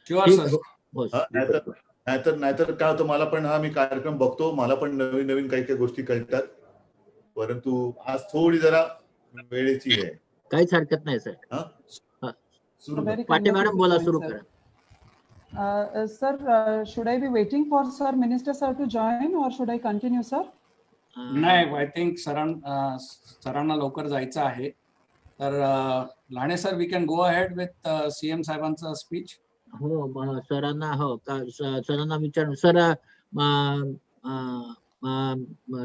Sure ठीक sir. आहे. हो, हा, नाहीतर काय होतं, मला पण मी कार्यक्रम बघतो, मला पण नवीन नवीन काही काही गोष्टी कळतात, परंतु आज थोडी जरा वेळेची आहे. काहीच हरकत नाही सर. हा, सुरू करा. पाटे मॅडम बोला, सुरू करा. Sir, should I be waiting for Sir Minister Sir to join or should I continue, sir? नाही, आय थिंक सरांना लवकर जायचं आहे. तर लाणे sir, we can go ahead with CM साहेबांचा स्पीच. हो सरांना, हो सरांना विचारून. सर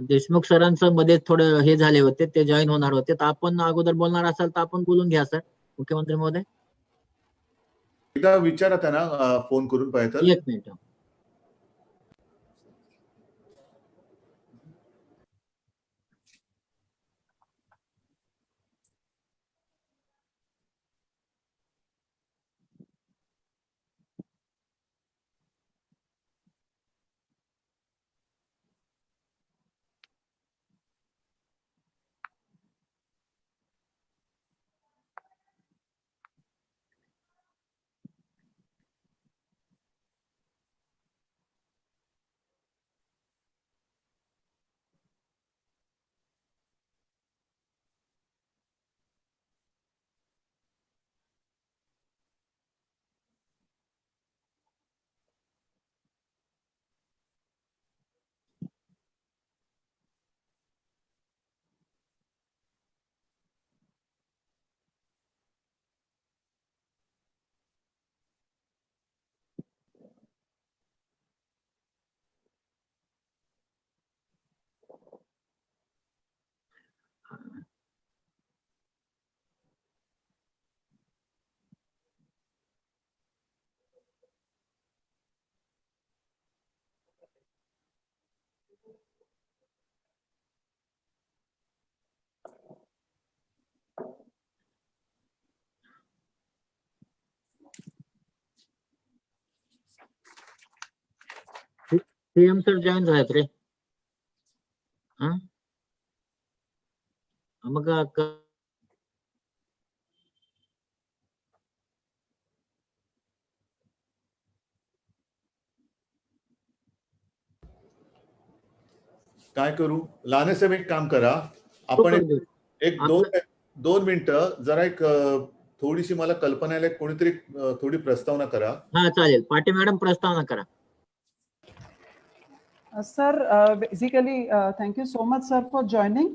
देशमुख सरांचं मध्ये थोडं हे झाले होते, ते जॉईन होणार होते, तर आपण अगोदर बोलणार असाल तर आपण बोलून घ्या सर. मुख्यमंत्री महोदय, एकदा विचारा त्यांना फोन करून पाहिजे. एक मिनिट. सीएम सर जॉईन झालेत रे. मग काय करू? लाने साहेब, एक काम करा, आपण एक दोन मिनिटं जरा एक थोडीशी मला कल्पना आली, कोणीतरी थोडी प्रस्तावना करा. हा चालेल. पाटे मॅडम प्रस्तावना करा. Sir, basically, thank you so much, sir, for joining.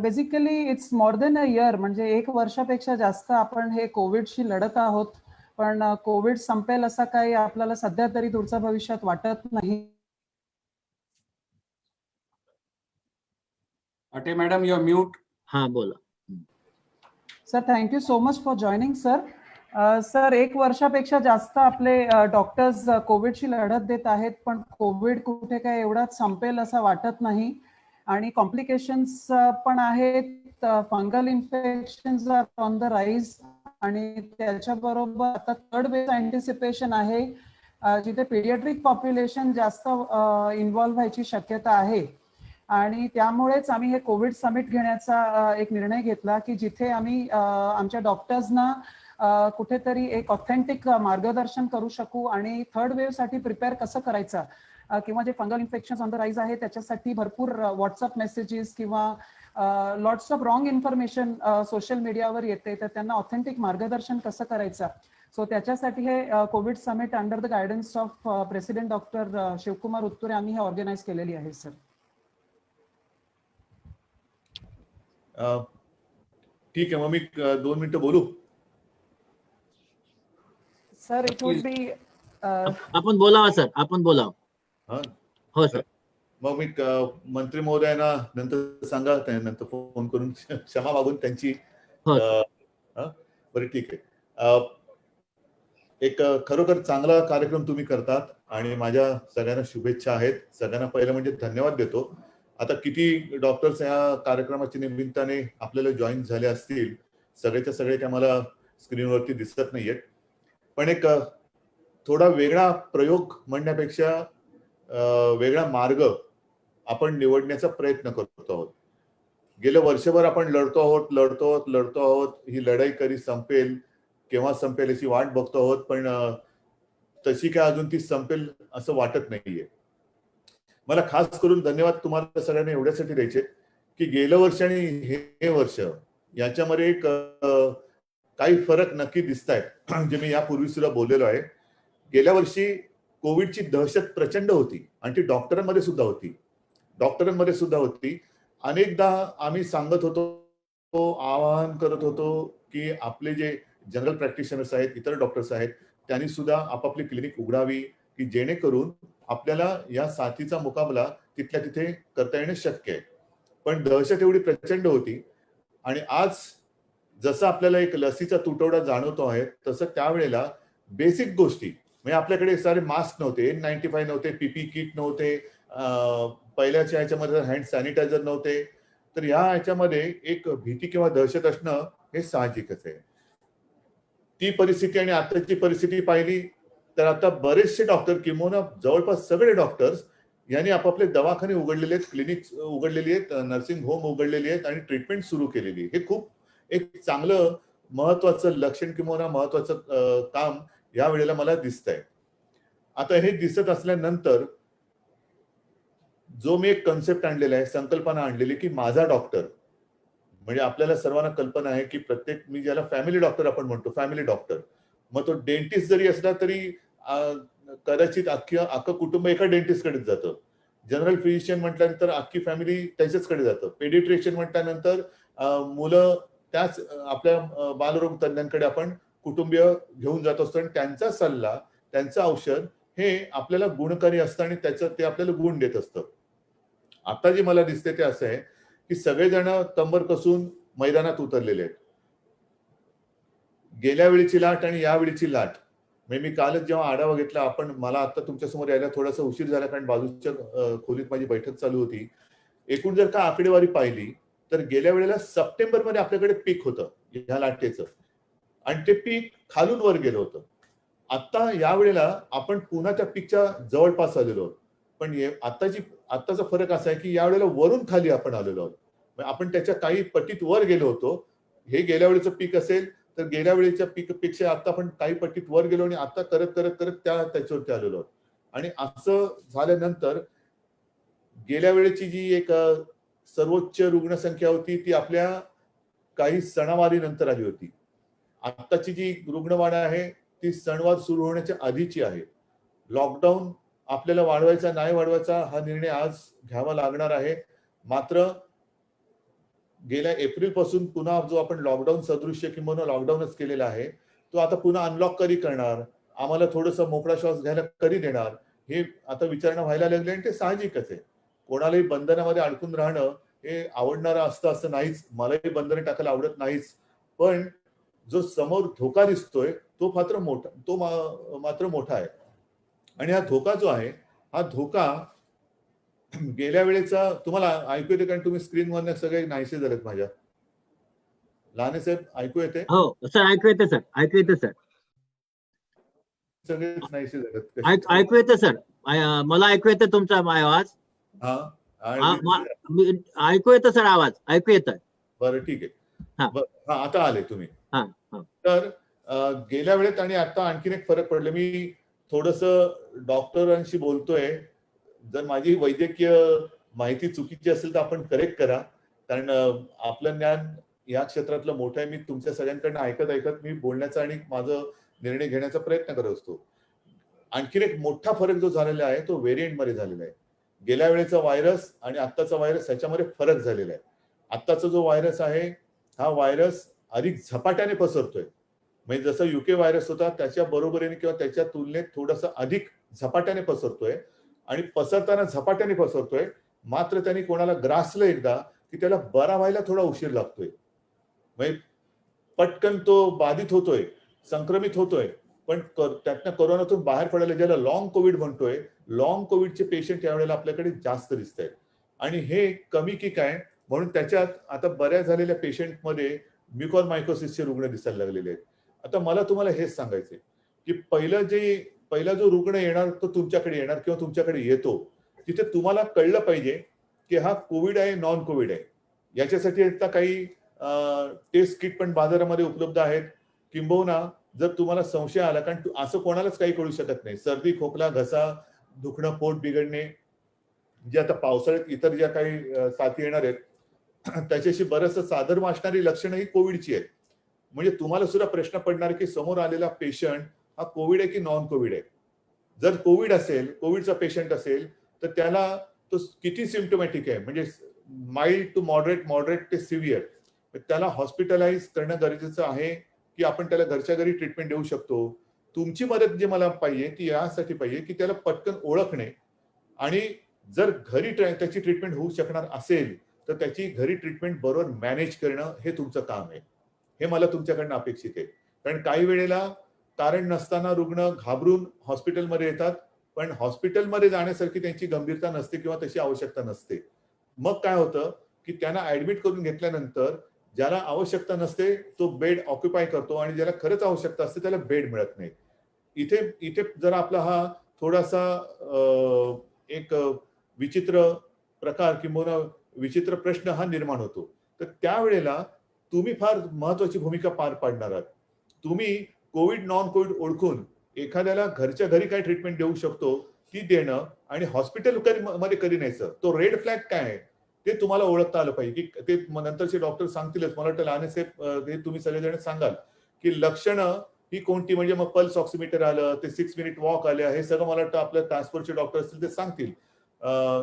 Basically, it's more than a year, म्हणजे 1 वर्षापेक्षा जास्त आपण हे कोविडशी लढत आहोत, पण कोविड संपेल असं काही आपल्याला सध्या तरी दूरच्या भविष्यात वाटत नाही. पाटे मॅडम, यू आर म्यूट. हा बोला. Sir, thank you so much for joining sir. Sir, 1 वर्षापेक्षा जास्त आपले डॉक्टर्स कोविडशी लढत देत आहेत, पण कोविड कुठे काय एवढाच संपेल असं वाटत नाही आणि कॉम्प्लिकेशन्स पण आहेत. Fungal infections are on the rise आणि त्याच्याबरोबर आता थर्ड वेव्ह अँटिसिपेशन आहे, जिथे पीडियाट्रिक पॉप्युलेशन जास्त इन्व्हॉल्व्ह व्हायची शक्यता आहे आणि त्यामुळेच आम्ही हे कोविड समिट घेण्याचा एक निर्णय घेतला की जिथे आम्ही आमच्या डॉक्टर्सना कुठेतरी एक ऑथेंटिक मार्गदर्शन करू शकू आणि थर्ड वेव्ह साठी प्रिपेअर कसं करायचं, किंवा जे fungal infection on the rise आहे त्याच्यासाठी भरपूर व्हॉट्सअप मेसेजेस किंवा lots of wrong information social मीडियावर येते, तर त्यांना ऑथेंटिक मार्गदर्शन कसं करायचं. सो त्याच्यासाठी हे covid summit under the guidance of president doctor Shivkumar Utture आम्ही हे ऑर्गनाईज केलेली आहे सर. ठीक आहे, मग मी 2 मिनिटं बोलू. सर, इट वुड बी आपण बोलावा सर, आपण बोलावं. हो सर. मग मी मंत्री महोदयांना नंतर सांगा, त्यानंतर फोन करून क्षमा मागून त्यांची. बरं, ठीक आहे. एक खरोखर चांगला कार्यक्रम तुम्ही करतात आणि माझ्या सगळ्यांना शुभेच्छा आहेत. सगळ्यांना पहिलं म्हणजे धन्यवाद देतो. आता किती डॉक्टर्स या कार्यक्रमाच्या निमित्ताने आपल्याला जॉईन झाले असतील, सगळेच्या सगळे काय मला स्क्रीनवरती दिसत नाहीयेत, पण एक थोडा वेगळा प्रयोग म्हणण्यापेक्षा वेगळा मार्ग आपण निवडण्याचा प्रयत्न करतो आहोत. गेलं वर्षभर आपण लढतो आहोत. ही लढाई कधी संपेल, केव्हा संपेल याची वाट बघतो आहोत, पण तशी काय अजून ती संपेल असं वाटत नाहीये. मला खास करून धन्यवाद तुम्हाला सगळ्यांना एवढ्यासाठी द्यायचे की गेलं वर्ष आणि हे वर्ष याच्यामध्ये एक काही फरक नक्की दिसत आहेत जे मी यापूर्वी सुद्धा बोललेलो आहे. गेल्या वर्षी कोविडची दहशत प्रचंड होती आणि ती डॉक्टरांमध्ये सुद्धा होती. अनेकदा आम्ही सांगत होतो, आवाहन करत होतो की आपले जे जनरल प्रॅक्टिशनर्स आहेत, इतर डॉक्टर्स आहेत, त्यांनी सुद्धा आपापली क्लिनिक उघडावी की जेणेकरून आपल्याला या साथीचा मुकाबला तिथल्या तिथे करता येणं शक्य आहे. पण दहशत एवढी प्रचंड होती आणि आज जसं आपल्याला एक लसीचा तुटवडा जाणवतो आहे तसं त्यावेळेला बेसिक गोष्टी म्हणजे आपल्याकडे सारे मास्क नव्हते, N95 नव्हते, पीपी किट नव्हते, पहिल्याच्या ह्याच्यामध्ये हँड सॅनिटायझर नव्हते. तर या ह्याच्यामध्ये एक भीती किंवा दहशत असणं हे साहजिकच आहे. ती परिस्थिती आणि आताची परिस्थिती पाहिली तर आता बरेचसे डॉक्टर किंवा जवळपास सगळे डॉक्टर्स यांनी आपापले दवाखाने उघडलेले आहेत, क्लिनिक उघडलेली आहेत, नर्सिंग होम उघडलेली आहेत आणि ट्रीटमेंट सुरू केलेली आहे. हे खूप एक चांगलं महत्वाचं लक्षण किंवा महत्वाचं काम या वेळेला मला दिसतंय. आता हे दिसत असल्यानंतर जो मी एक कन्सेप्ट आणलेला आहे, संकल्पना आणलेली की माझा डॉक्टर, म्हणजे आपल्याला सर्वांना कल्पना आहे की प्रत्येक मी ज्याला फॅमिली डॉक्टर आपण म्हणतो, फॅमिली डॉक्टर, मग तो डेंटिस्ट जरी असला तरी कदाचित अख्खं कुटुंब एका डेंटिस्टकडेच जातं. जनरल फिजिशियन म्हटल्यानंतर अख्खी फॅमिली त्याच्याचकडे जातं. पेडिट्रिशियन म्हटल्यानंतर मुलं त्याच आपल्या बालरोग तज्ञांकडे आपण कुटुंबीय घेऊन जात असतो आणि त्यांचा सल्ला, त्यांचं औषध हे आपल्याला गुणकारी असतं आणि ते आपल्याला गुण देत असतं. आता जे मला दिसते ते असं आहे की सगळेजण कंबर कसून मैदानात उतरलेले आहेत. गेल्या वेळीची लाट आणि यावेळीची लाट, म्हणजे मी कालच जेव्हा आढावा घेतला, मला आता तुमच्यासमोर यायला थोडासा उशीर झाला कारण बाजूच्या खोलीत माझी बैठक चालू होती. एकूण जर का आकडेवारी पाहिली तर गेल्या वेळेला सप्टेंबरमध्ये आपल्याकडे पीक होतं ह्या लाटेचं आणि ते पीक खालून वर गेलं होतं. आता यावेळेला आपण पुन्हा त्या पीकच्या जवळपास आलेलो आहोत. पण आताचा फरक असा आहे की यावेळेला वरून खाली आपण आलेलो आहोत. आपण त्याच्या काही पटीत वर गेलो होतो. हे गेल्या वेळेचं पीक असेल तर गेल्या वेळेच्या पीकपेक्षा आता आपण काही पटीत वर गेलो आणि आता करत करत करत त्याच्यावरती आलेलो आहोत. आणि असं झाल्यानंतर गेल्या वेळेची जी एक सर्वोच्च रुग्णसंख्या होती ती आपल्या काही सणावारी नंतर आली होती. आताची जी रुग्णवाढ आहे ती सणवार सुरू होण्याच्या आधीची आहे. लॉकडाऊन आपल्याला वाढवायचा नाही वाढवायचा हा निर्णय आज घ्यावा लागणार आहे. मात्र गेल्या एप्रिल पासून पुन्हा जो आपण लॉकडाऊन सदृश्य किंवा लॉकडाऊनच केलेला आहे तो आता पुन्हा अनलॉक कधी करणार, आम्हाला थोडंसं मोकळा श्वास घ्यायला कधी देणार, हे आता विचारणा व्हायला लागले आणि ते साहजिकच आहे. कोणालाही बंधनामध्ये अडकून राहणं हे आवडणारं असतं असं नाहीच, मलाही बंधने टाकायला आवडत नाहीच. पण जो समोर धोका दिसतोय तो मात्र मोठा आहे. आणि हा धोका जो आहे हा धोका गेल्या वेळेचा तुम्हाला ऐकू येते कारण तुम्ही स्क्रीनवर सगळे नाहीसे झालेत माझ्या. लहाने साहेब ऐकू येते? हो सर, ऐकू येते सर, ऐकू येते सर, सगळेच नाहीसे झालेत. ऐकू येते सर, मला ऐकू येते तुमचा आवाज. ऐकू येतं सर, आवाज ऐकू येत. बरं ठीक आहे. आता आले तुम्ही. तर गेल्या वेळेत आणि आता आणखीन एक फरक पडला. मी थोडस डॉक्टरांशी बोलतोय. जर माझी वैद्यकीय माहिती चुकीची असेल तर आपण करेक्ट करा, कारण आपलं ज्ञान या क्षेत्रातलं मोठं आहे. मी तुमच्या सगळ्यांकडनं ऐकत मी बोलण्याचा आणि माझं निर्णय घेण्याचा प्रयत्न करत असतो. आणखीन एक मोठा फरक जो झालेला आहे तो व्हेरियंट मध्ये झालेला आहे. गेल्या वेळेचा व्हायरस आणि आत्ताचा व्हायरस ह्याच्यामध्ये फरक झालेला आहे. आत्ताचा जो व्हायरस आहे हा व्हायरस अधिक झपाट्याने पसरतोय. म्हणजे जसं युके व्हायरस होता त्याच्या बरोबरीने किंवा त्याच्या तुलनेत थोडंसं अधिक झपाट्याने पसरतोय आणि पसरताना झपाट्याने पसरतोय. मात्र त्यांनी कोणाला ग्रासलं एकदा की त्याला बरा व्हायला थोडा उशीर लागतोय. म्हणजे पटकन तो बाधित होतोय, संक्रमित होतोय, पण त्यातनं कोरोनातून बाहेर पडायला ज्याला लॉंग कोविड म्हणतोय, लॉंग कोविडचे पेशंट यावेळेला आपल्याकडे जास्त दिसत आहेत. आणि हे कमी की काय म्हणून त्याच्यात आता बऱ्याच झालेल्या पेशंटमध्ये म्युकॉरमायकोसिसचे रुग्ण दिसायला लागलेले आहेत. आता मला तुम्हाला हेच सांगायचंय की पहिला जो रुग्ण येणार तो तुमच्याकडे येणार किंवा तुमच्याकडे येतो, तिथे तुम्हाला कळलं पाहिजे की हा कोविड आहे नॉन कोविड आहे. याच्यासाठी आता काही टेस्ट किट पण बाजारामध्ये उपलब्ध आहेत. किंबहुना जर तुम्हाला संशय आला, कारण असं कोणालाच काही कळू शकत नाही, सर्दी, खोकला, घसा दुखणं, पोट बिघडणे, जे आता पावसाळ्यात इतर ज्या काही साथी येणार आहेत त्याच्याशी बरंचसं साधर्म असणारी लक्षणं ही कोविडची आहेत. म्हणजे तुम्हाला सुद्धा प्रश्न पडणार की समोर आलेला पेशंट हा कोविड आहे की नॉन कोविड आहे. जर कोविड असेल, कोविडचा पेशंट असेल, तर त्याला तो किती सिम्प्टोमॅटिक आहे, म्हणजे माइल्ड टू मॉडरेट, मॉडरेट ते सिव्हिअर, त्याला हॉस्पिटलाइज करणं गरजेचं आहे की आपण त्याला घरच्या घरी ट्रीटमेंट देऊ शकतो. तुमची मदत जी मला पाहिजे ती यासाठी पाहिजे की त्याला पटकन ओळखणे, आणि जर घरी त्याची ट्रीटमेंट होऊ शकणार असेल तर त्याची घरी ट्रीटमेंट बरोबर मॅनेज करणं हे तुमचं काम आहे. हे मला तुमच्याकडनं अपेक्षित आहे. कारण काही वेळेला कारण नसताना रुग्ण घाबरून हॉस्पिटलमध्ये येतात, पण हॉस्पिटलमध्ये जाण्यासारखी त्यांची गंभीरता नसते किंवा तशी आवश्यकता नसते. मग काय होतं की त्यांना ऍडमिट करून घेतल्यानंतर ज्याला आवश्यकता नसते तो बेड ऑक्युपाय करतो, आणि ज्याला खरंच आवश्यकता असते त्याला बेड मिळत नाही. इथे इथे जरा आपला हा थोडासा एक विचित्र प्रकार किंवा विचित्र प्रश्न हा निर्माण होतो. तर त्यावेळेला तुम्ही फार महत्वाची भूमिका पार पाडणार आहात. तुम्ही कोविड नॉन कोविड ओळखून एखाद्याला घरच्या घरी काय ट्रीटमेंट देऊ शकतो ती देणं, आणि हॉस्पिटल मध्ये कधी न्यायचं, तो रेड फ्लॅग काय आहे ते तुम्हाला ओळखता आलं पाहिजे. की ते नंतरचे डॉक्टर सांगतीलच, मला वाटतं लहानसे हे तुम्ही सगळेजण सांगाल की लक्षणं ही कोणती, म्हणजे मग पल्स ऑक्सिमीटर आलं, ते 6 मिनिट वॉक आले, हे सगळं मला वाटतं आपल्या ट्रान्सपोर्टचे डॉक्टर असतील ते सांगतील.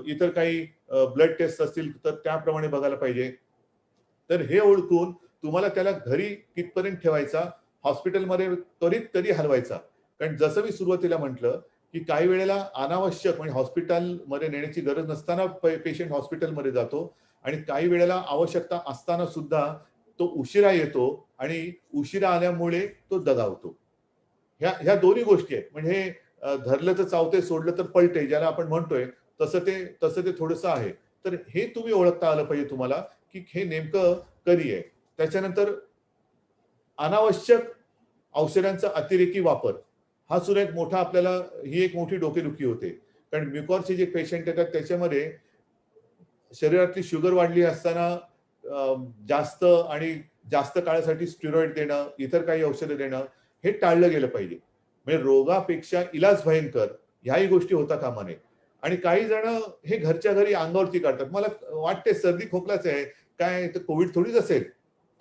इतर काही ब्लड टेस्ट असतील तर त्याप्रमाणे बघायला पाहिजे. तर हे ओळखून तुम्हाला त्याला घरी कितपर्यंत ठेवायचा, हॉस्पिटलमध्ये त्वरित कधी हलवायचा. कारण जसं मी सुरुवातीला म्हटलं की काही वेळेला अनावश्यक म्हणजे हॉस्पिटलमध्ये नेण्याची गरज नसताना पेशंट हॉस्पिटलमध्ये जातो, आणि काही वेळेला आवश्यकता असताना सुद्धा तो उशिरा येतो, आणि उशिरा आल्यामुळे तो दगावतो. ह्या दोन्ही गोष्टी आहेत. म्हणजे धरलं तर चावते, सोडलं तर पलटे, ज्याला आपण म्हणतोय तसं ते थोडंसं आहे. तर हे तुम्ही ओळखता आलं पाहिजे तुम्हाला की हे नेमकं कधी आहे. त्याच्यानंतर अनावश्यक औषधांचा अतिरेकी वापर हा सुद्धा एक मोठा आपल्याला ही एक मोठी डोकेदुखी होते. कारण म्युकॉरचे जे पेशंट येतात त्याच्यामध्ये शरीरातली शुगर वाढली असताना जास्त काळासाठी स्टेरॉइड देणं, इतर काही औषधं देणं हे टाळलं गेलं पाहिजे. म्हणजे रोगापेक्षा इलाज भयंकर ह्याही गोष्टी होता कामा नये. आणि काही जण हे घरच्या घरी अंगावरती काढतात. मला वाटते सर्दी खोकलाच आहे काय, तर कोविड थोडीच असेल.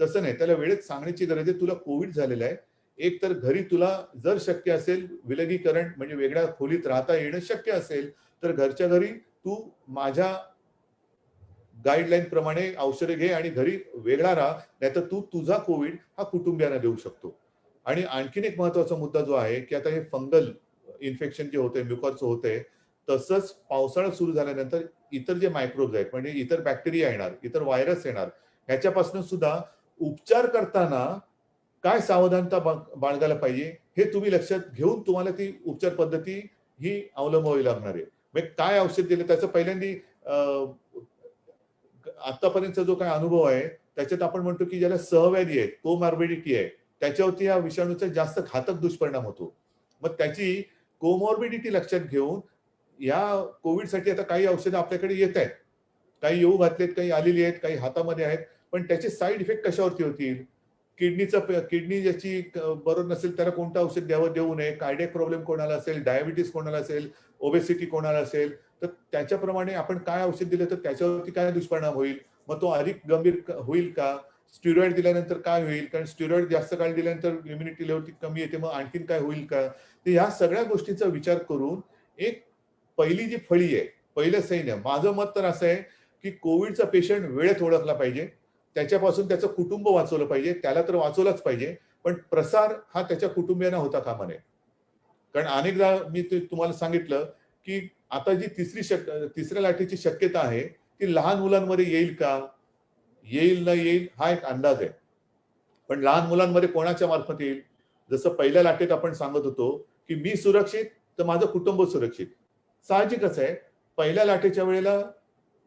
तसं नाही, त्याला वेळेत सांगण्याची गरज आहे, तुला कोविड झालेला आहे. एक तर घरी तुला जर शक्य असेल विलगीकरण म्हणजे वेगळ्या खोलीत राहता येणं शक्य असेल तर घरच्या घरी तू माझ्या गाईडलाईन प्रमाणे औषधे घे आणि घरी वेगळा राहा, नाहीतर तू तुझा कोविड हा कुटुंबियांना देऊ शकतो. आणि आणखीन एक महत्वाचा मुद्दा जो आहे की आता हे फंगल इन्फेक्शन जे होते, म्युकॉरचं होतंय, तसंच पावसाळा सुरू झाल्यानंतर इतर जे मायक्रोब्स आहेत म्हणजे इतर बॅक्टेरिया येणार, इतर व्हायरस येणार, ह्याच्यापासून सुद्धा उपचार करताना काय सावधानता बाळगायला पाहिजे हे तुम्ही लक्षात घेऊन तुम्हाला ती उपचार पद्धती ही अवलंबावी लागणार आहे. म्हणजे काय औषध दिलं त्याचं पहिल्यांदा आतापर्यंतचा जो काय अनुभव आहे त्याच्यात आपण म्हणतो की ज्याला सहव्याधी आहे, कोमॉर्बिडिटी आहे, त्याच्यावरती या विषाणूचा जास्त घातक दुष्परिणाम होतो. मग त्याची कोमॉर्बिडिटी लक्षात घेऊन या कोविडसाठी आता काही औषधं आपल्याकडे येत आहेत, काही येऊ घातलेत, काही आलेली आहेत, काही हातामध्ये आहेत, पण त्याचे साईड इफेक्ट कशावरती होतील, किडनी ज्याची बरोबर नसेल त्याला कोणतं औषध द्यावं देऊ नये, कार्डियक प्रॉब्लेम कोणाला असेल, डायबिटीस कोणाला असेल, ओबेसिटी कोणाला असेल, तर त्याच्याप्रमाणे आपण काय औषध दिलं तर त्याच्यावरती काय दुष्परिणाम होईल, मग तो अधिक गंभीर होईल का, स्टिरॉइड दिल्यानंतर काय होईल, कारण स्टिरॉइड जास्त काळ दिल्यानंतर इम्युनिटी लेवल कमी येते, मग आणखीन काय होईल का. तर ह्या सगळ्या गोष्टींचा विचार करून एक पहिली जी फळी आहे, पहिलं सैन्य, माझं मत तर असं आहे की कोविडचा पेशंट वेळेत ओळखला पाहिजे, त्याच्यापासून त्याचं कुटुंब वाचवलं पाहिजे, त्याला तर वाचवलंच पाहिजे, पण प्रसार हा त्याच्या कुटुंबियांना होता कामा नये. कारण अनेकदा मी तुम्हाला सांगितलं की आता जी तिसऱ्या लाटेची शक्यता आहे ती लहान मुलांमध्ये येईल का, येईल न येईल हा एक अंदाज आहे, पण लहान मुलांमध्ये कोणाच्या मार्फत येईल. जसं पहिल्या लाटेत आपण सांगत होतो की मी सुरक्षित तर माझं कुटुंब सुरक्षित. साहजिकच आहे, पहिल्या लाटेच्या वेळेला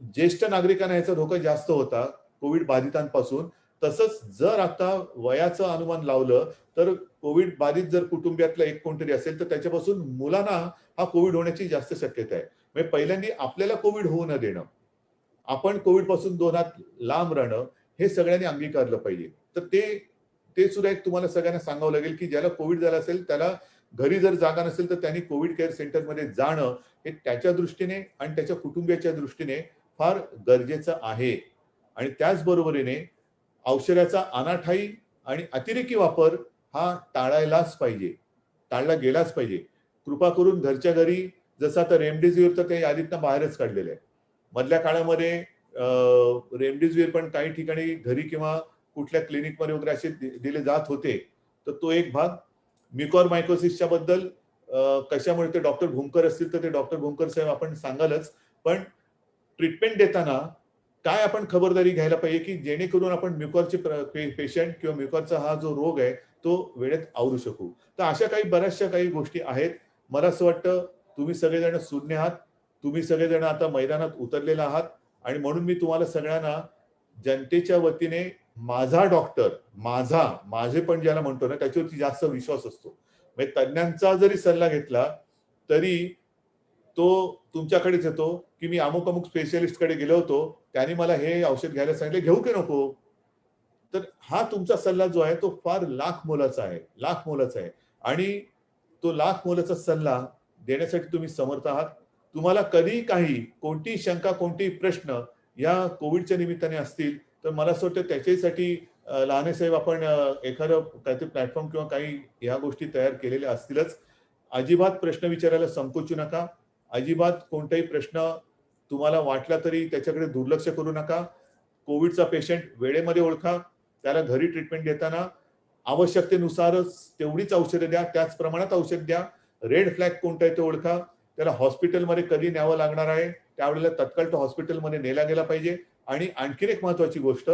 ज्येष्ठ नागरिकांना याचा धोका जास्त होता कोविड बाधितांपासून. तसंच जर आता वयाचं अनुमान लावलं तर कोविड बाधित जर कुटुंबियातलं एक कोणतरी असेल तर त्याच्यापासून मुलांना हा कोविड होण्याची जास्त शक्यता आहे. म्हणजे पहिल्यांदा आपल्याला कोविड होऊ न देणं, आपण कोविड पासून 2 हात लांब राहणं हे सगळ्यांनी अंगीकारलं पाहिजे. तर ते ते सुद्धा एक तुम्हाला सगळ्यांना सांगावं लागेल की ज्याला कोविड झाला असेल त्याला घरी जर जागा नसेल तर त्यांनी कोविड केअर सेंटरमध्ये जाणं हे त्याच्या दृष्टीने आणि त्याच्या कुटुंबियाच्या दृष्टीने फार गरजेचं आहे. आणि त्याचबरोबरीने औषधाचा अनाठायी आणि अतिरेकी वापर हा टाळायलाच पाहिजे, टाळला गेलाच पाहिजे. कृपा करून घरच्या घरी, जसं आता रेमडेसिवीर तर ते यादीतनं बाहेरच काढलेलं आहे. मधल्या काळामध्ये रेमडेसिवीर पण काही ठिकाणी घरी किंवा कुठल्या क्लिनिकमध्ये वगैरे असे दिले जात होते. तर तो एक भाग. म्युकॉरमायकोसिसच्या बद्दल कशामुळे ते डॉक्टर भूमकर असतील तर ते डॉक्टर भूमकर साहेब आपण सांगालच, पण ट्रीटमेंट देताना काय आपण खबरदारी घ्यायला पाहिजे की जेणेकरून आपण म्युकॉरचे पेशंट किंवा म्युकॉरचा हा जो रोग आहे तो वेळेत आवरू शकू. तर अशा काही बऱ्याचशा काही गोष्टी आहेत. मला असं वाटतं तुम्ही सगळेजण सुज्ञ आहात, तुम्ही सगळेजण आता मैदानात उतरलेला आहात आणि म्हणून मी तुम्हाला सगळ्यांना जनतेच्या वतीने माझा डॉक्टर, माझे पण ज्याला म्हणतो ना त्याच्यावरती जास्त विश्वास असतो. म्हणजे तज्ञांचा जरी सल्ला घेतला तरी तो तुमच्याकडेच येतो की मी अमुक अमुक स्पेशलिस्ट कडे गेलो होतो, त्यांनी मला हे औषध घ्यायला सांगितले, घेऊ की नको. तर हा तुमचा सल्ला जो आहे तो फार लाख मोलाचा आहे आणि तो लाख मोलाचा सल्ला देण्यासाठी तुम्ही समर्थ आहात. तुम्हाला कधी काही कोणतीही शंका, कोणतेही प्रश्न या कोविडच्या निमित्ताने असतील तर मला असं वाटतं त्याच्यासाठी लहाने साहेब आपण एखादं काहीतरी प्लॅटफॉर्म किंवा काही या गोष्टी तयार केलेल्या असतीलच. अजिबात प्रश्न विचारायला संकोचू नका. अजिबात कोणताही प्रश्न तुम्हाला वाटला तरी त्याच्याकडे दुर्लक्ष करू नका. कोविडचा पेशंट वेळेमध्ये ओळखा, त्याला घरी ट्रीटमेंट देताना आवश्यकतेनुसारच तेवढीच औषधं द्या, त्याच प्रमाणात औषध द्या. रेड फ्लॅग कोणता आहे ते ओळखा. त्याला हॉस्पिटलमध्ये कधी न्यावं लागणार आहे त्यावेळेला तत्काळ तो हॉस्पिटलमध्ये नेला गेला पाहिजे. आणि आणखीन एक महत्वाची गोष्ट,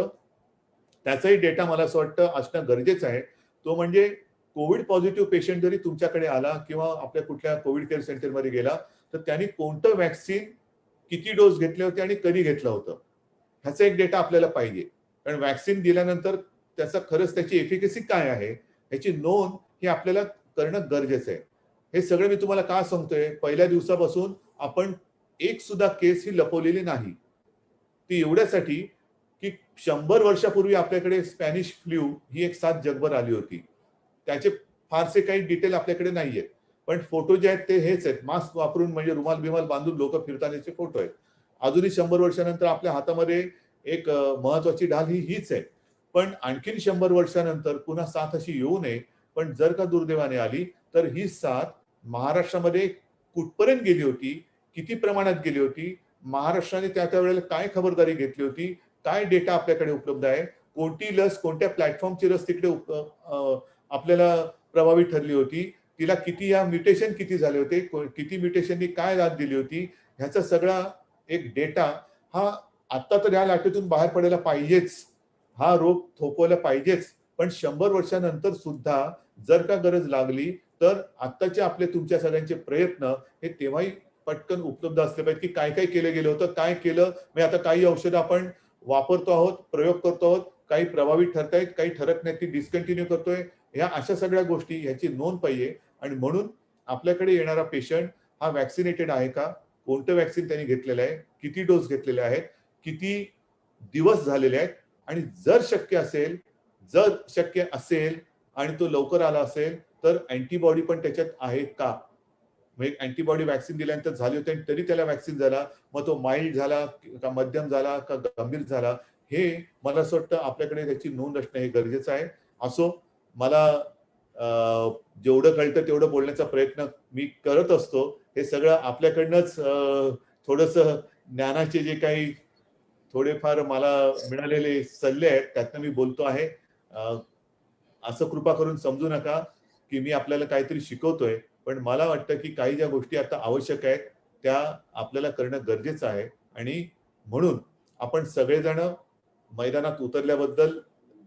त्याचाही डेटा मला असं वाटतं असणं गरजेचं आहे. तो म्हणजे कोविड पॉझिटिव्ह पेशंट जरी तुमच्याकडे आला किंवा आपल्या कुठल्या कोविड केअर सेंटरमध्ये गेला तर त्यांनी कोणतं वॅक्सिन, किती डोस घेतले होते आणि कधी घेतलं होतं ह्याचा एक डेटा आपल्याला पाहिजे. कारण वॅक्सिन दिल्यानंतर त्याचा खरंच त्याची एफिकसी काय आहे ह्याची नोंद हे आपल्याला करणं गरजेचं आहे. हे सगळं मी तुम्हाला का सांगतोय, पहिल्या दिवसापासून आपण एक सुद्धा केस ही लपवलेली नाही. ती एवढ्यासाठी की 100 वर्षापूर्वी आपल्याकडे स्पॅनिश फ्लू ही एक साथ जगभर आली होती. त्याचे फारसे काही डिटेल आपल्याकडे नाहीयेत, पण फोटो जे आहेत ते हेच आहेत. मास्क वापरून म्हणजे रुमाल बिमाल बांधून लोक फिरतानाचे फोटो आहेत. अजूनही 100 वर्षानंतर आपल्या हातामध्ये एक महत्वाची ढाल हीच आहे. पण आणखीन 100 वर्षानंतर पुन्हा साथ अशी येऊ नये. पण जर का दुर्दैवाने आली तर ही साथ महाराष्ट्रामध्ये कुठपर्यंत गेली होती, किती प्रमाणात गेली होती, महाराष्ट्राने त्या वेळेला काय खबरदारी घेतली होती, काय डेटा आपल्याकडे उपलब्ध आहे, कोणती लस, कोणत्या प्लॅटफॉर्मची लस तिकडे आपल्याला प्रभावी ठरली होती, तिला किती या म्युटेशन किती झाले होते, किती म्युटेशननी काय दाद दिली होती, ह्याचा सगळा एक डेटा हा आता तर या लाटेतून बाहेर पडायला पाहिजेच, हा रोग थोपवला पाहिजेच. पण 100 वर्षानंतर सुद्धा जर का गरज लागली तर आत्ताचे आपले तुमच्या सगळ्यांचे प्रयत्न हे तेव्हाही पटकन उपलब्ध असले पाहिजे की काय काय केलं गेलं होतं, काय केलं. म्हणजे आता काही औषधं आपण वापरतो आहोत, प्रयोग करतो आहोत, काही प्रभावी ठरतायत, काही ठरत नाही, ती डिस्कंटिन्यू करतोय. ह्या अशा सगळ्या गोष्टी ह्याची नोंद पाहिजे. आणि म्हणून आपल्याकडे येणारा पेशंट हा वॅक्सिनेटेड आहे का, कोणतं वॅक्सिन त्यांनी घेतलेलं आहे, किती डोस घेतलेले आहेत, किती दिवस झालेले आहेत, आणि जर शक्य असेल आणि तो लवकर आला असेल तर अँटीबॉडी पण त्याच्यात आहे का. म्हणजे अँटीबॉडी वॅक्सिन दिल्यानंतर झाली होती आणि तरी त्याला वॅक्सिन झाला, मग तो माइल्ड झाला का मध्यम झाला का गंभीर झाला, हे मला असं वाटतं आपल्याकडे त्याची नोंद असणं हे गरजेचं आहे. असो, मला जेवढं कळतं तेवढं बोलण्याचा प्रयत्न मी करत असतो. हे सगळं आपल्याकडनंच थोडंसं ज्ञानाचे जे काही थोडेफार मला मिळालेले सल्ले आहेत त्यातनं मी बोलतो आहे. असं कृपा करून समजू नका की मी आपल्याला काहीतरी शिकवतोय, पण मला वाटतं की काही ज्या गोष्टी आता आवश्यक आहेत त्या आपल्याला करणं गरजेचं आहे. आणि म्हणून आपण सगळेजण मैदानात उतरल्याबद्दल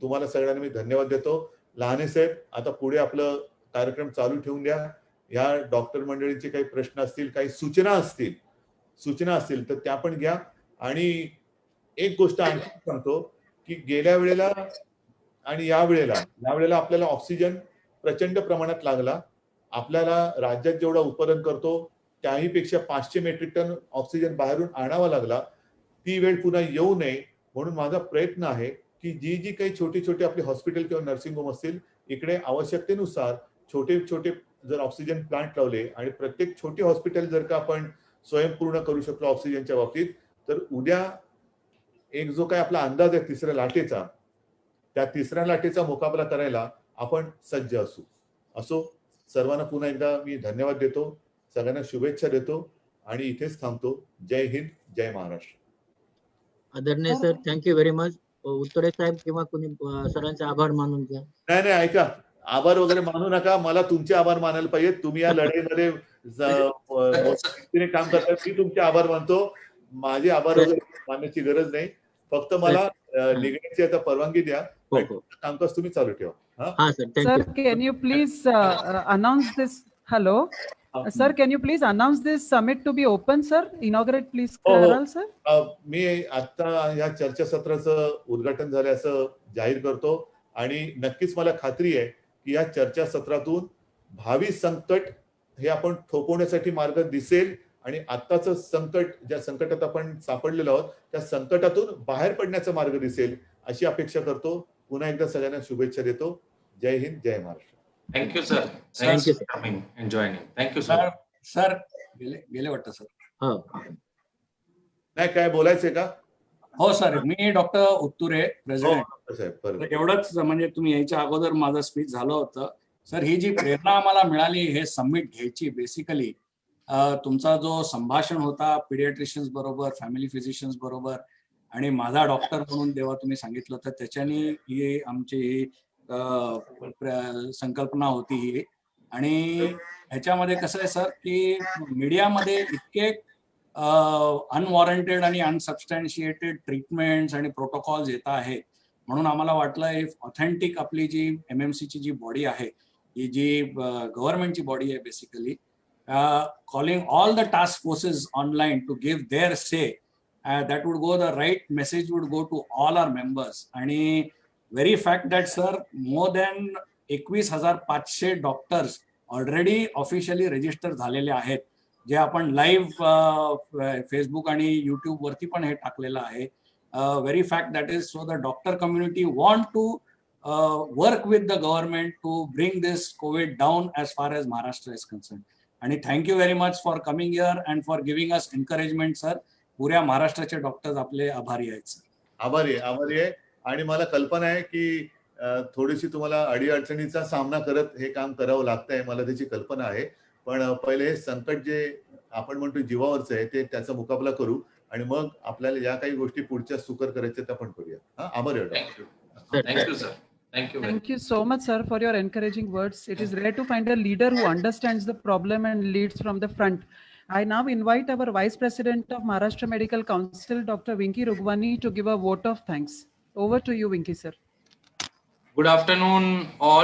तुम्हाला सगळ्यांना मी धन्यवाद देतो. लहाने साहेब, आता पुढे आपलं कार्यक्रम चालू ठेवून द्या. या डॉक्टर मंडळींचे काही प्रश्न असतील, काही सूचना असतील तर त्या पण घ्या. आणि एक गोष्ट आणखी सांगतो की गेल्या वेळेला आणि यावेळेला आपल्याला ऑक्सिजन प्रचंड प्रमाणात लागला. आपल्याला राज्यात जेवढा उत्पादन करतो त्याही पेक्षा 500 मेट्रिक टन ऑक्सिजन बाहेरून आणावा लागला. ती वेळ पुन्हा येऊ नये म्हणून माझा प्रयत्न आहे की जी जी काही छोटी छोटी आपली हॉस्पिटल किंवा नर्सिंग होम असतील, इकडे आवश्यकतेनुसार छोटे छोटे जर ऑक्सिजन प्लांट लावले आणि प्रत्येक छोटी हॉस्पिटल जर का आपण स्वयंपूर्ण करू शकलो ऑक्सिजनच्या बाबतीत, तर उद्या एक जो काय आपला अंदाज आहे तिसऱ्या लाटेचा, त्या तिसऱ्या लाटेचा मुकाबला करायला आपण सज्ज असो. सर्वांना पुन्हा एकदा मी धन्यवाद देतो, सगळ्यांना शुभेच्छा देतो आणि इथेच थांबतो. जय हिंद, जय महाराष्ट्र. आदरणीय सर, थँक्यू व्हेरी मच. उत्तरे साहेब किंवा कोणी सरांचे आभार मानून घ्या. नाही ऐका, आभार वगैरे मानू नका. मला तुमचे आभार मानायला पाहिजे. तुम्ही या लढाईमध्ये काम करताय, मी तुमचे आभार मानतो. माझे आभार वगैरे मानण्याची गरज नाही. फक्त मला निघण्याची आता परवानगी द्या. कामकाज तुम्ही चालू ठेवा. हा sir, Sir, can you please announce this? Hello? Sir, can you please announce this summit to be open, sir? Inaugurate, please, Karal, sir. मी आता या चर्चासत्राचं उद्घाटन झाले असं जाहीर करतो आणि नक्कीच मला खात्री आहे की या चर्चासत्रातून भावी संकट हे आपण थोपवण्यासाठी मार्ग दिसेल आणि आत्ताचं संकट, ज्या संकटात आपण सापडलेलो आहोत, त्या संकटातून बाहेर पडण्याचा मार्ग दिसेल अशी अपेक्षा करतो. पुन्हा एकदा सगळ्यांना शुभेच्छा देतो. जय हिंद, जय Maharashtra. Thank you, sir. Thanks for coming and joining. Thank you, sir. Sir गेले वाटतं सर. नाही, काय बोलायचंय का? हो सर, मी डॉक्टर उत्तुरे, प्रेसिडेंट. एवढंच, म्हणजे तुम्ही यायच्या अगोदर माझं स्पीच झालं होतं. सर, ही जी प्रेरणा आम्हाला मिळाली हे समिट घ्यायची, बेसिकली तुमचा जो संभाषण होता पीडियाट्रिशियन्स बरोबर, फॅमिली फिजिशियन्स बरोबर आणि माझा डॉक्टर म्हणून जेव्हा तुम्ही सांगितलं तर त्याच्यानी ही आमची संकल्पना होती ही. आणि ह्याच्यामध्ये कसं आहे सर की मीडियामध्ये इतके अनवॉरंटेड आणि अनसबस्टॅन्शिएटेड ट्रीटमेंट्स आणि प्रोटोकॉल्स येत आहेत, म्हणून आम्हाला वाटलं इफ ऑथेंटिक आपली जी MMC ची जी बॉडी आहे, ही जी गव्हर्नमेंटची बॉडी आहे basically, calling all the task forces online to give their say, that would go, the right message would go to all our members. आणि very fact that sir, more than 21,500 doctors already officially register झालेले आहेत, जे आपण live Facebook आणि YouTube वरती पण हे टाकलेलं आहे. Very fact that is, so the doctor community want to work with the government to bring this covid down as far as Maharashtra is concern. आणि thank you very much for coming here and for giving us encouragement sir. पुऱ्या महाराष्ट्राचे doctors आपले आभारी आहेत sir. आभारी आहे. आणि मला कल्पना आहे की थोडीशी तुम्हाला अडीअडचणीचा सामना करत हे काम करावं लागतंय, मला त्याची कल्पना आहे. पण पहिले हे संकट जे आपण म्हणतो जीवावरचं आहे, ते त्याचा मुकाबला करू आणि मग आपल्याला या काही गोष्टी पुढच्या सुकर करायच्या त्या पण करूया. आभारी आहे. Thank you, sir. Thank you so much, sir, for your encouraging words. It is rare to find a leader who understands the problem and leads from the front. I now invite our Vice President of Maharashtra Medical Council, Dr. Vinky Rugwani, to give a vote of thanks. Over to you, Vinky, sir. Good afternoon, all.